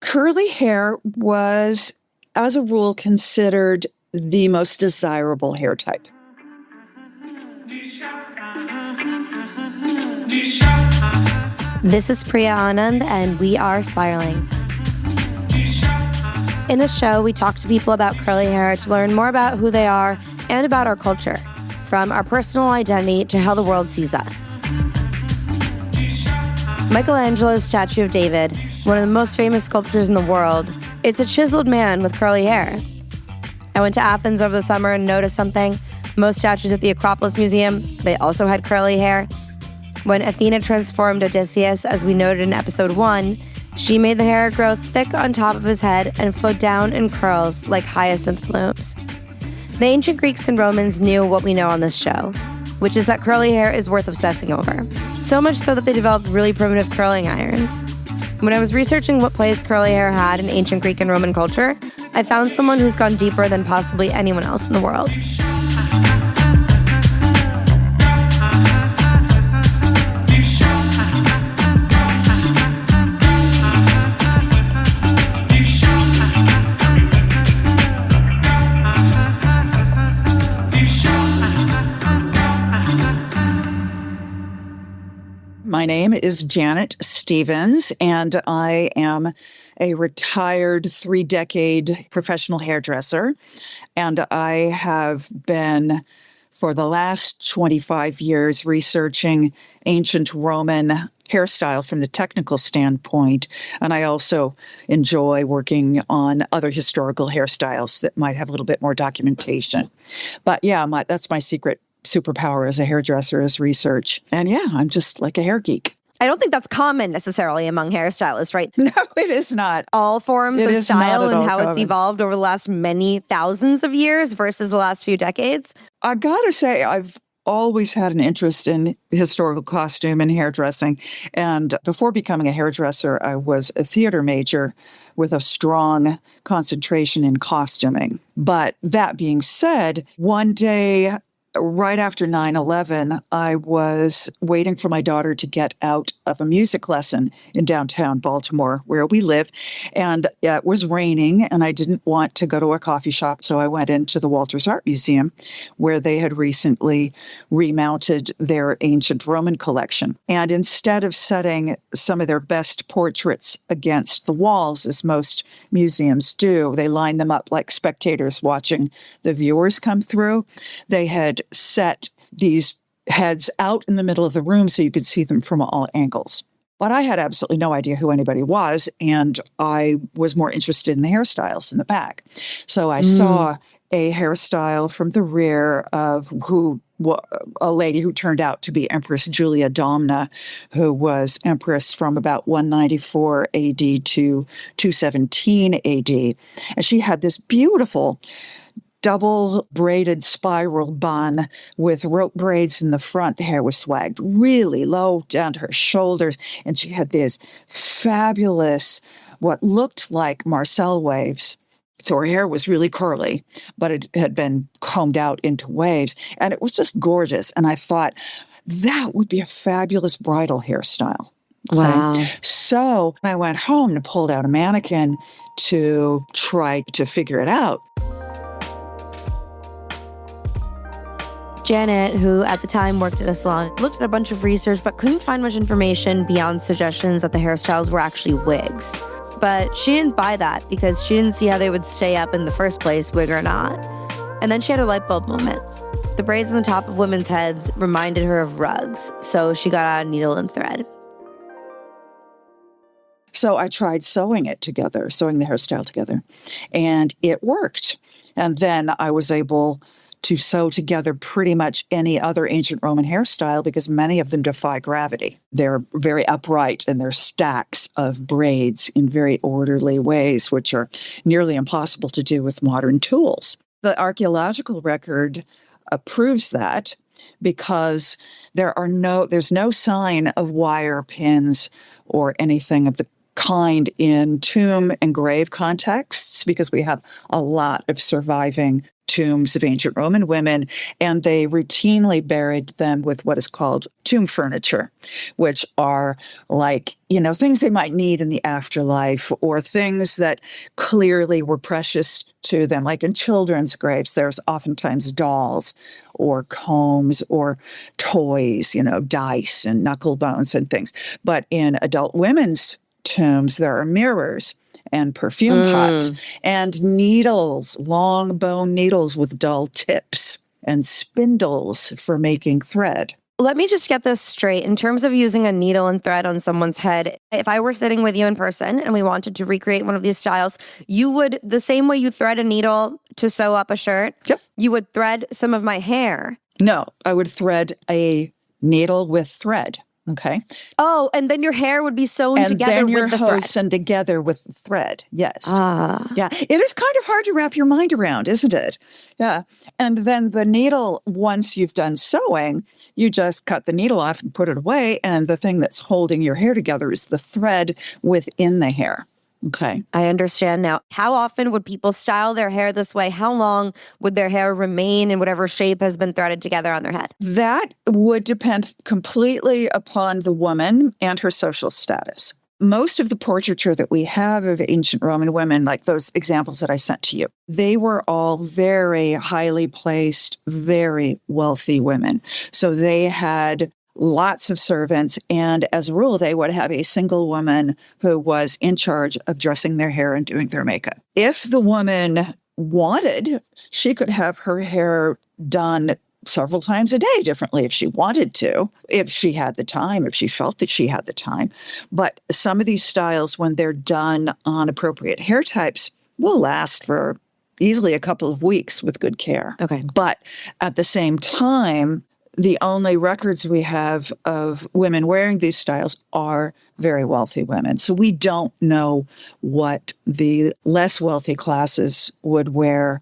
Curly hair was, as a rule, considered the most desirable hair type. This is Priya Anand, and we are Spiraling. In this show, we talk to people about curly hair to learn more about who they are and about our culture, from our personal identity to how the world sees us. Michelangelo's statue of David, one of the most famous sculptures in the world, it's a chiseled man with curly hair. I went to Athens over the summer and noticed something. Most statues at the Acropolis Museum, they also had curly hair. When Athena transformed Odysseus, as we noted in episode 1, she made the hair grow thick on top of his head and flow down in curls like hyacinth blooms. The ancient Greeks and Romans knew what we know on this show, which is that curly hair is worth obsessing over. So much so that they developed really primitive curling irons. When I was researching what place curly hair had in ancient Greek and Roman culture, I found someone who's gone deeper than possibly anyone else in the world. My name is Janet Stevens, and I am a retired 3-decade professional hairdresser. And I have been, for the last 25 years, researching ancient Roman hairstyle from the technical standpoint. And I also enjoy working on other historical hairstyles that might have a little bit more documentation. But yeah, that's my secret superpower as a hairdresser is research. And yeah, I'm just like a hair geek. I don't think that's common necessarily among hairstylists, right? No, it is not. All forms of style and how it's evolved over the last many thousands of years versus the last few decades. I gotta say, I've always had an interest in historical costume and hairdressing. And before becoming a hairdresser, I was a theater major with a strong concentration in costuming. But that being said, one day, right after 9/11, I was waiting for my daughter to get out of a music lesson in downtown Baltimore, where we live. And it was raining, and I didn't want to go to a coffee shop. So I went into the Walters Art Museum, where they had recently remounted their ancient Roman collection. And instead of setting some of their best portraits against the walls, as most museums do, they lined them up like spectators watching the viewers come through. They had set these heads out in the middle of the room so you could see them from all angles. But I had absolutely no idea who anybody was, and I was more interested in the hairstyles in the back. So I saw a hairstyle from the rear of a lady who turned out to be Empress Julia Domna, who was empress from about 194 AD to 217 AD. And she had this beautiful double braided spiral bun with rope braids in the front. The hair was swagged really low down to her shoulders. And she had this fabulous, what looked like Marcel waves. So her hair was really curly, but it had been combed out into waves. And it was just gorgeous. And I thought, that would be a fabulous bridal hairstyle. Wow. So I went home and pulled out a mannequin to try to figure it out. Janet, who at the time worked at a salon, looked at a bunch of research but couldn't find much information beyond suggestions that the hairstyles were actually wigs. But she didn't buy that because she didn't see how they would stay up in the first place, wig or not. And then she had a light bulb moment. The braids on the top of women's heads reminded her of rugs, so she got out a needle and thread. So I tried sewing the hairstyle together, and it worked. And then I was able to sew together pretty much any other ancient Roman hairstyle because many of them defy gravity. They're very upright, and they're stacks of braids in very orderly ways, which are nearly impossible to do with modern tools. The archaeological record proves that because there's no sign of wire pins or anything of the kind in tomb and grave contexts, because we have a lot of surviving tombs of ancient Roman women, and they routinely buried them with what is called tomb furniture, which are like, things they might need in the afterlife or things that clearly were precious to them. Like in children's graves, there's oftentimes dolls or combs or toys, dice and knuckle bones and things. But in adult women's tombs, there are mirrors and perfume pots and needles, long bone needles with dull tips and spindles for making thread. Let me just get this straight. In terms of using a needle and thread on someone's head, if I were sitting with you in person and we wanted to recreate one of these styles, you would, the same way you thread a needle to sew up a shirt, Yep. You would thread some of my hair. No, I would thread a needle with thread. Okay. Oh, and then your hair would be sewn And together then your with the hose thread. and together with the thread. Yes. Ah. Yeah. It is kind of hard to wrap your mind around, isn't it? Yeah. And then the needle, once you've done sewing, you just cut the needle off and put it away. And the thing that's holding your hair together is the thread within the hair. Okay. I understand now. How often would people style their hair this way? How long would their hair remain in whatever shape has been threaded together on their head? That would depend completely upon the woman and her social status. Most of the portraiture that we have of ancient Roman women, like those examples that I sent to you, they were all very highly placed, very wealthy women. So they had lots of servants, and as a rule, they would have a single woman who was in charge of dressing their hair and doing their makeup. If the woman wanted, she could have her hair done several times a day differently if she wanted to, if she had the time, if she felt that she had the time. But some of these styles, when they're done on appropriate hair types, will last for easily a couple of weeks with good care. Okay. But at the same time, the only records we have of women wearing these styles are very wealthy women. So we don't know what the less wealthy classes would wear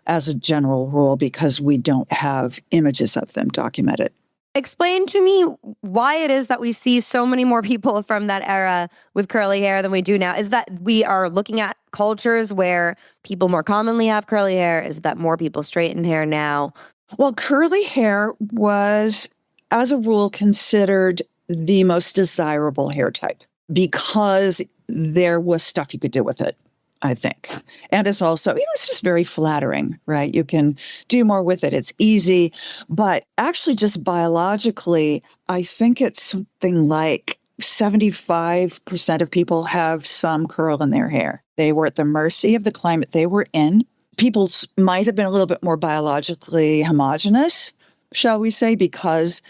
as a general rule because we don't have images of them documented. Explain to me why it is that we see so many more people from that era with curly hair than we do now. Is that we are looking at cultures where people more commonly have curly hair? Is that more people straighten hair now? Well, curly hair was, as a rule, considered the most desirable hair type because there was stuff you could do with it, I think. And it's also, it's just very flattering, right? You can do more with it. It's easy. But actually, just biologically, I think it's something like 75% of people have some curl in their hair. They were at the mercy of the climate they were in. People might have been a little bit more biologically homogenous, shall we say, because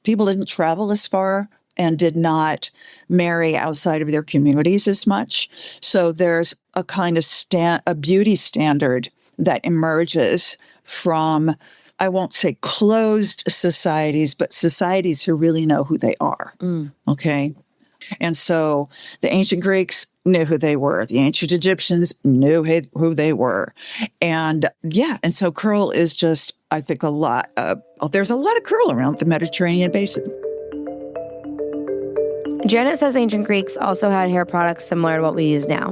people didn't travel as far and did not marry outside of their communities as much. So there's a kind of a beauty standard that emerges from, I won't say closed societies, but societies who really know who they are. Okay. And so the ancient Greeks knew who they were. The ancient Egyptians knew who they were. And and so curl is just, I think, there's a lot of curl around the Mediterranean basin. Janet says ancient Greeks also had hair products similar to what we use now.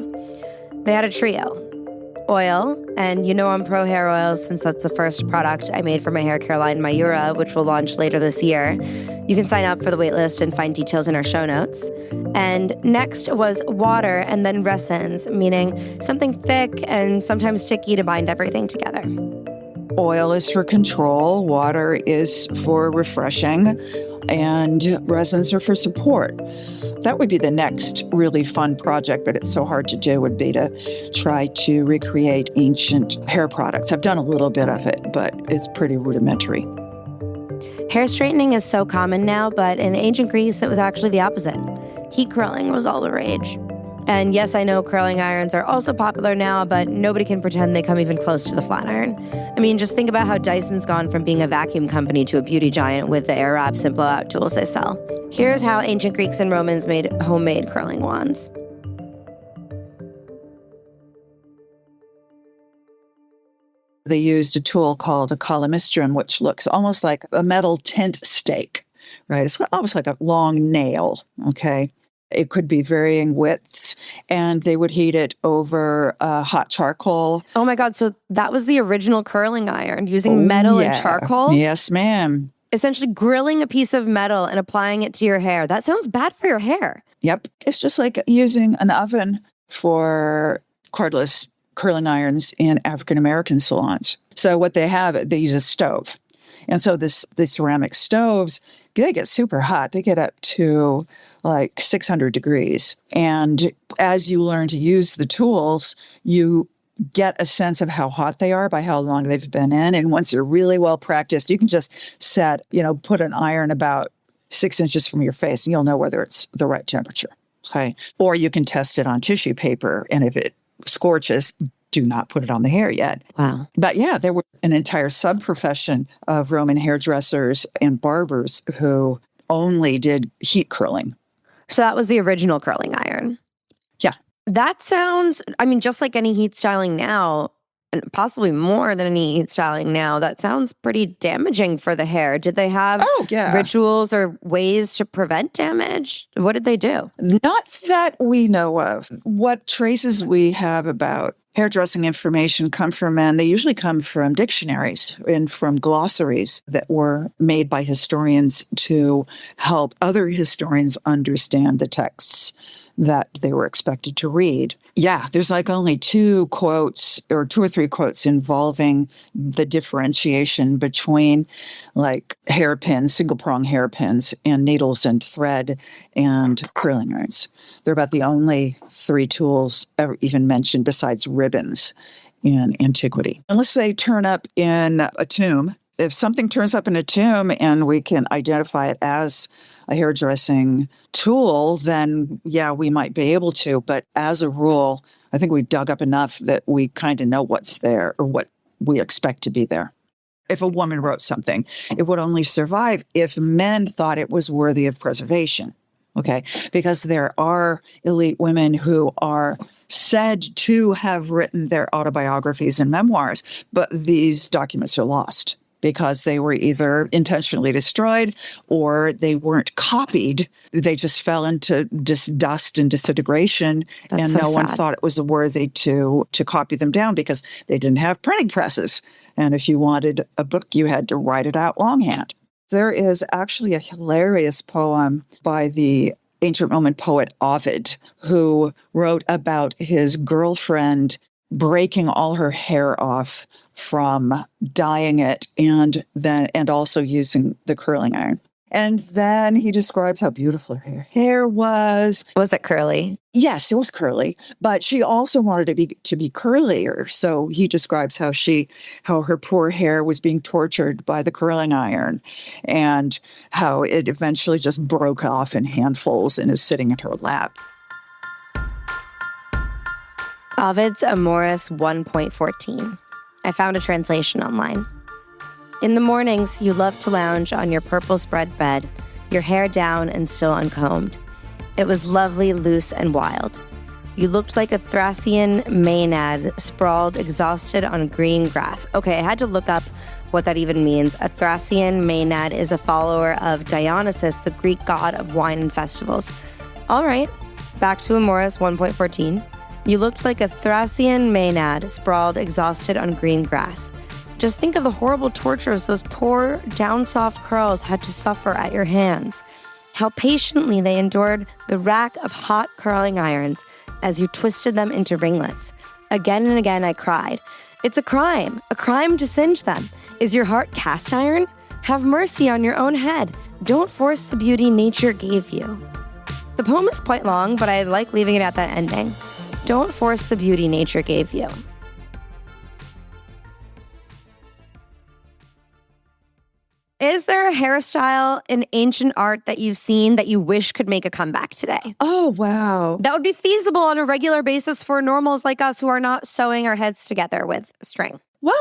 They had a trio. Oil, and I'm pro hair oils since that's the first product I made for my hair care line, Mayura, which will launch later this year. You can sign up for the waitlist and find details in our show notes. And next was water and then resins, meaning something thick and sometimes sticky to bind everything together. Oil is for control, water is for refreshing, and resins are for support. That would be the next really fun project, but it's so hard to do, would be to try to recreate ancient hair products. I've done a little bit of it, but it's pretty rudimentary. Hair straightening is so common now, but in ancient Greece, it was actually the opposite. Heat curling was all the rage. And yes, I know curling irons are also popular now, but nobody can pretend they come even close to the flat iron. I mean, just think about how Dyson's gone from being a vacuum company to a beauty giant with the Airwraps and blowout tools they sell. Here's how ancient Greeks and Romans made homemade curling wands. They used a tool called a calamistrum, which looks almost like a metal tent stake, right? It's almost like a long nail, okay? It could be varying widths, and they would heat it over hot charcoal. Oh my God. So that was the original curling iron, using metal and charcoal? Yes, ma'am. Essentially grilling a piece of metal and applying it to your hair. That sounds bad for your hair. Yep. It's just like using an oven for cordless curling irons in African American salons. So what they have, they use a stove. And so the ceramic stoves, they get super hot. They get up to like 600 degrees. And as you learn to use the tools, you get a sense of how hot they are by how long they've been in. And once you're really well practiced, you can just put an iron about 6 inches from your face and you'll know whether it's the right temperature. Okay. Or you can test it on tissue paper. And if it scorches, do not put it on the hair yet. Wow. But yeah, there were an entire sub-profession of Roman hairdressers and barbers who only did heat curling. So that was the original curling iron. Yeah. That sounds, just like any heat styling now, and possibly more than any heat styling now, that sounds pretty damaging for the hair. Did they have rituals or ways to prevent damage? What did they do? Not that we know of. What traces we have about hairdressing information come from men. They usually come from dictionaries and from glossaries that were made by historians to help other historians understand the texts that they were expected to read. Yeah, there's like only 2 quotes or 2 or 3 quotes involving the differentiation between like hairpins, single prong hairpins, and needles and thread and curling irons. They're about the only 3 tools ever even mentioned besides ribbons in antiquity. Unless they turn up in a tomb. If something turns up in a tomb and we can identify it as a hairdressing tool, then yeah, we might be able to. But as a rule, I think we've dug up enough that we kind of know what's there or what we expect to be there. If a woman wrote something, it would only survive if men thought it was worthy of preservation. Okay, because there are elite women who are said to have written their autobiographies and memoirs, but these documents are lost because they were either intentionally destroyed or they weren't copied. They just fell into dust and disintegration. That's and so no one sad. thought it was worthy to copy them down because they didn't have printing presses. And if you wanted a book, you had to write it out longhand. There is actually a hilarious poem by the ancient Roman poet Ovid, who wrote about his girlfriend breaking all her hair off from dyeing it and also using the curling iron. And then he describes how beautiful her hair was. Was it curly? Yes, it was curly, but she also wanted to be curlier. So he describes how her poor hair was being tortured by the curling iron and how it eventually just broke off in handfuls and is sitting in her lap. Ovid's Amoris 1.14. I found a translation online. In the mornings, you love to lounge on your purple spread bed, your hair down and still uncombed. It was lovely, loose, and wild. You looked like a Thracian Maenad sprawled, exhausted on green grass. Okay, I had to look up what that even means. A Thracian Maenad is a follower of Dionysus, the Greek god of wine and festivals. All right, back to Amoris 1.14. You looked like a Thracian Maenad sprawled, exhausted on green grass. Just think of the horrible tortures those poor, down-soft curls had to suffer at your hands. How patiently they endured the rack of hot curling irons as you twisted them into ringlets. Again and again I cried. It's a crime to singe them. Is your heart cast iron? Have mercy on your own head. Don't force the beauty nature gave you. The poem is quite long, but I like leaving it at that ending. Don't force the beauty nature gave you. Is there a hairstyle in ancient art that you've seen that you wish could make a comeback today? Oh, wow. That would be feasible on a regular basis for normals like us who are not sewing our heads together with string. Well,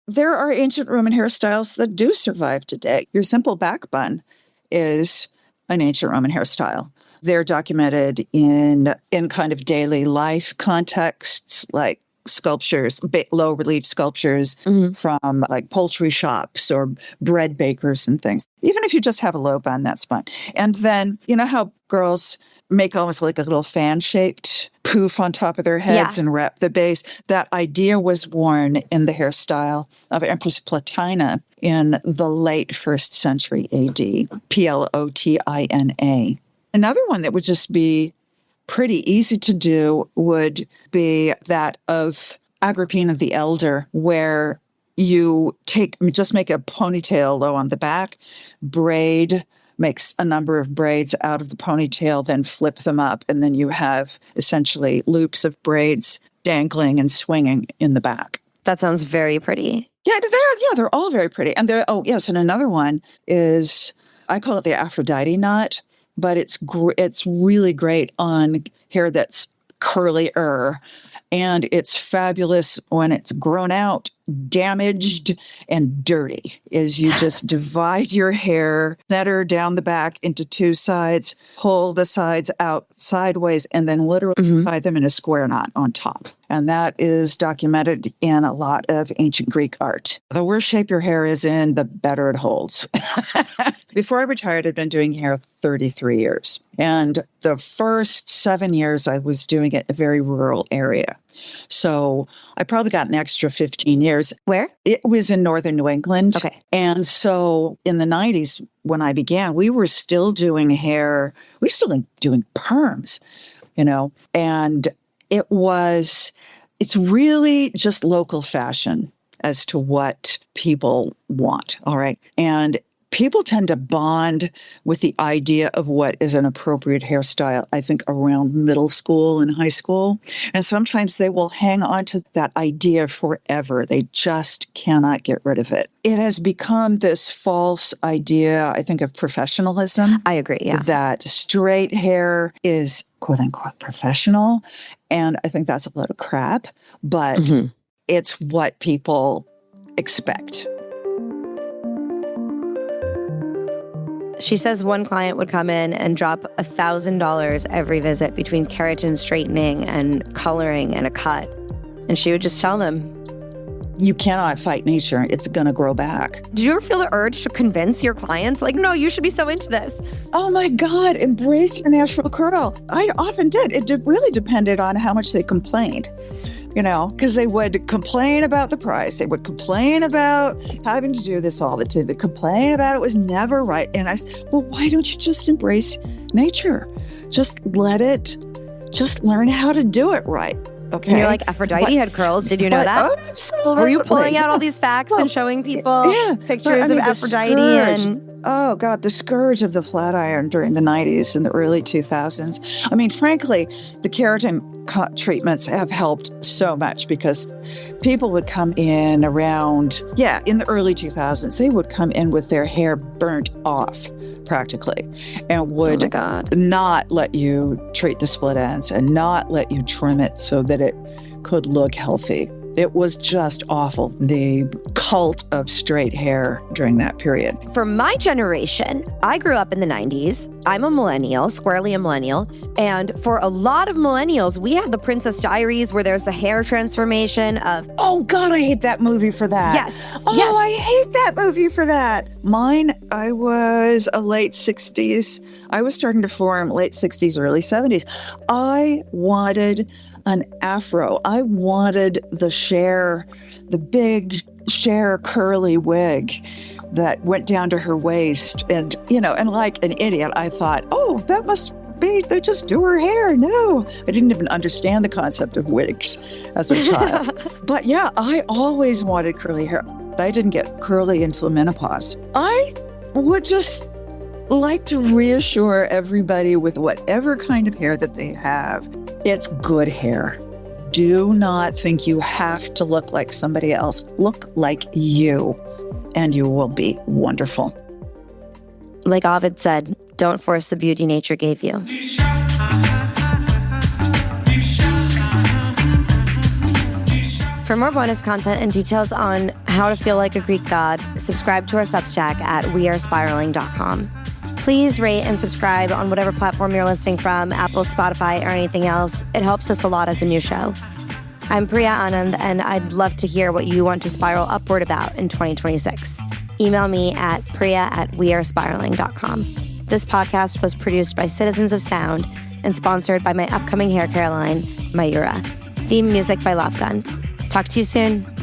there are ancient Roman hairstyles that do survive today. Your simple back bun is an ancient Roman hairstyle. They're documented in kind of daily life contexts, like sculptures, low relief sculptures from like poultry shops or bread bakers and things. Even if you just have a low bun, that's fine. And then, you know how girls make almost like a little fan-shaped poof on top of their heads and wrap the base. That idea was worn in the hairstyle of Empress Plotina in the late 1st century AD, Plotina. Another one that would just be pretty easy to do would be that of Agrippina the Elder, where you just make a ponytail low on the back, braid, makes a number of braids out of the ponytail, then flip them up, and then you have essentially loops of braids dangling and swinging in the back. That sounds very pretty. Yeah, they're all very pretty. And and another one is, I call it the Aphrodite knot, but it's really great on hair that's curlier, and it's fabulous when it's grown out, damaged, and dirty. Is you just divide your hair, center down the back into 2 sides, pull the sides out sideways, and then literally tie them in a square knot on top. And that is documented in a lot of ancient Greek art. The worse shape your hair is in, the better it holds. Before I retired, I'd been doing hair 33 years. And the first 7 years, I was doing it in a very rural area. So I probably got an extra 15 years. Where? It was in northern New England. Okay. And so in the 90s, when I began, we were still doing hair. We were still doing perms, and it's really just local fashion as to what people want. All right. And people tend to bond with the idea of what is an appropriate hairstyle, I think, around middle school and high school. And sometimes they will hang on to that idea forever. They just cannot get rid of it. It has become this false idea, I think, of professionalism. I agree, yeah. That straight hair is, quote unquote, professional. And I think that's a load of crap, but it's what people expect. She says one client would come in and drop $1,000 every visit between keratin straightening and coloring and a cut. And she would just tell them, you cannot fight nature. It's going to grow back. Did you ever feel the urge to convince your clients, like, no, you should be so into this? Oh my God, embrace your natural curl. I often did. It really depended on how much they complained. Because they would complain about the price. They would complain about having to do this all the time. They complain about it was never right. And I said, well, why don't you just embrace nature? Just learn how to do it right. Okay. And you're like, Aphrodite had curls. Did you know that? Oh, absolutely. Were you pulling out all these facts and showing people pictures of Aphrodite and... Oh, God, the scourge of the flat iron during the 90s and the early 2000s. I mean, frankly, the keratin treatments have helped so much because people would come in around, in the early 2000s, they would come in with their hair burnt off practically and would not let you treat the split ends and not let you trim it so that it could look healthy. It was just awful, the cult of straight hair during that period. For my generation, I grew up in the 90s. I'm a millennial, squarely a millennial. And for a lot of millennials, we have the Princess Diaries where there's the hair transformation of... Oh, God, I hate that movie for that. Yes. Oh, yes. I hate that movie for that. Mine, I was a late 60s. I was starting to form late 60s, early 70s. I wanted an afro. I wanted the big Cher curly wig that went down to her waist. And, and like an idiot, I thought, oh, that must be, they just do her hair. No, I didn't even understand the concept of wigs as a child. But yeah, I always wanted curly hair. I didn't get curly until menopause. I would just like to reassure everybody with whatever kind of hair that they have, it's good hair. Do not think you have to look like somebody else. Look like you, and you will be wonderful. Like Ovid said, don't force the beauty nature gave you. For more bonus content and details on how to feel like a Greek god, subscribe to our Substack at wearespiraling.com. Please rate and subscribe on whatever platform you're listening from, Apple, Spotify, or anything else. It helps us a lot as a new show. I'm Priya Anand, and I'd love to hear what you want to spiral upward about in 2026. Email me at priya@wearespiraling.com. This podcast was produced by Citizens of Sound and sponsored by my upcoming hair care line, Mayura. Theme music by Lopgun. Talk to you soon.